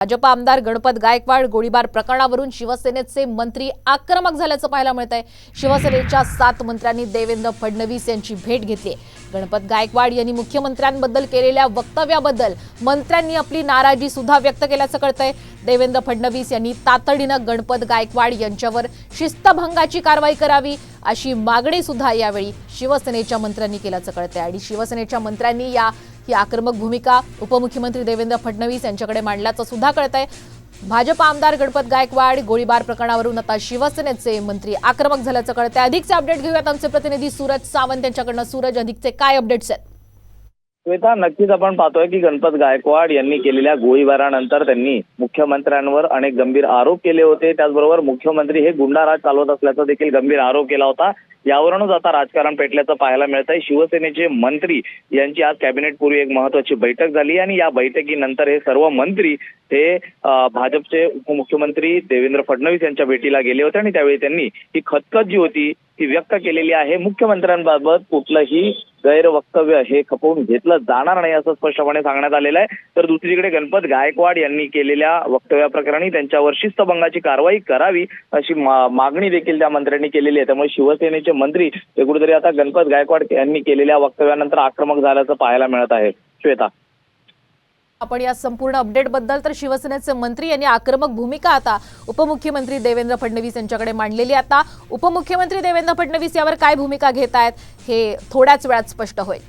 भाजप आमदार गणपत गायकवाड गोळीबार प्रकरणावरून शिवसेनेचे मंत्री आक्रमक झाल्याचं पाहायला मिळतंय। शिवसेनेच्या 7 मंत्र्यांनी देवेंद्र फडणवीस यांची भेट घेतली। गणपत गायकवाड यांनी मुख्यमंत्र्यांबद्दल केलेल्या वक्तव्याबद्दल मंत्र्यांनी आपली नाराजी सुद्धा व्यक्त केल्याचं कळतंय। देवेंद्र फडणवीस यांनी तातडीनं गणपत गायकवाड यांच्यावर शिस्तभंगाची कारवाई करावी अशी मागणी सुद्धा यावेळी शिवसेनेच्या मंत्र्यांनी केल्याचं कळतंय। आणि शिवसेनेच्या मंत्र्यांनी ही आक्रमक भूमिका उपमुख्यमंत्री देवेंद्र फडणवीस यांच्याकडे मांडल्याचं सुद्धा कळतंय। भाजप आमदार गणपत गायकवाड गोळीबार प्रकरणावरून आता शिवसेनेचे मंत्री आक्रमक झाल्याचं कळतंय। अधिकचे अपडेट घेऊयात आमचे प्रतिनिधी सूरज सावंत यांच्याकडनं। सूरज, अधिकचे काय अपडेट्स आहेत? श्वेता, नक्कीच आपण पाहतोय की गणपत गायकवाड यांनी केलेल्या गोळीबारानंतर त्यांनी मुख्यमंत्र्यांवर अनेक गंभीर आरोप केले होते। त्याचबरोबर मुख्यमंत्री हे गुंडाराज चालवत असल्याचा देखील गंभीर आरोप केला होता। यावरूनच आता राजकारण पेटल्याचं पाहायला मिळतंय। शिवसेनेचे मंत्री यांची आज कॅबिनेट पूर्वी एक महत्त्वाची बैठक झाली आणि या बैठकीनंतर हे सर्व मंत्री हे भाजपचे उपमुख्यमंत्री देवेंद्र फडणवीस यांच्या भेटीला गेले होते आणि त्यावेळी त्यांनी ही खदखद जी होती ती व्यक्त केलेली आहे। मुख्यमंत्र्यांबाबत कुठलंही गैरवक्तव्य हे खपवून घेतलं जाणार नाही असं स्पष्टपणे सांगण्यात आलेलं आहे। तर दुसरीकडे गणपत गायकवाड यांनी केलेल्या वक्तव्याप्रकरणी त्यांच्यावर शिस्तभंगाची कारवाई करावी अशी मागणी देखील त्या मंत्र्यांनी केलेली आहे। त्यामुळे शिवसेनेचे मंत्री हे कुठेतरी आता गणपत गायकवाड यांनी केलेल्या वक्तव्यानंतर आक्रमक झाल्याचं पाहायला मिळत आहे। श्वेता, आपण या संपूर्ण अपडेट बद्दल तर शिवसेनेचे मंत्री यांनी आक्रमक भूमिका आता उपमुख्यमंत्री देवेंद्र फडणवीस यांच्याकडे मांडलेली। आता उपमुख्यमंत्री देवेंद्र फडणवीस यावर काय भूमिका घेत आहेत हे थोड्याच वेळात स्पष्ट होईल।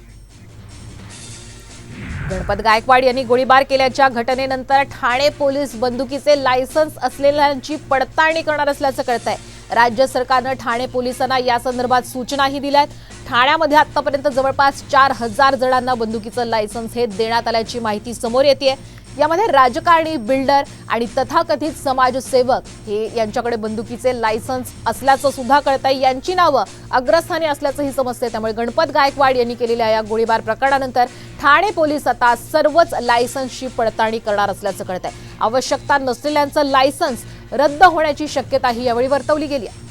गणपत गायकवाड यांनी गोळीबार केल्याच्या घटनेनंतर ठाणे पोलीस बंदुकीचे लायसन्स असलेल्यांची पडताळणी करणार असल्याचं कळतंय। राज्य सरकारनं ठाणे पोलिसांना या संदर्भात सूचनाही दिल्यात। ठाण्यामध्ये आतापर्यंत जवळपास 4000 जणांना बंदुकीचं लायसन्स हे देण्यात आल्याची माहिती समोर येते। यामध्ये राजकारणी, बिल्डर आणि तथाकथित समाजसेवक हे यांच्याकडे बंदुकीचे लायसन्स असल्याचं सुद्धा कळतंय। यांची नावं अग्रस्थानी असल्याचंही समजतंय। त्यामुळे गणपत गायकवाड यांनी केलेल्या या गोळीबार प्रकरणानंतर ठाणे पोलीस आता सर्वच लायसन्सची पडताळणी करणार असल्याचं कळतंय। आवश्यकता नसलेल्यांचं लायसन्स रद्द होण्याची शक्यताही यावेळी वर्तवली गेली आहे।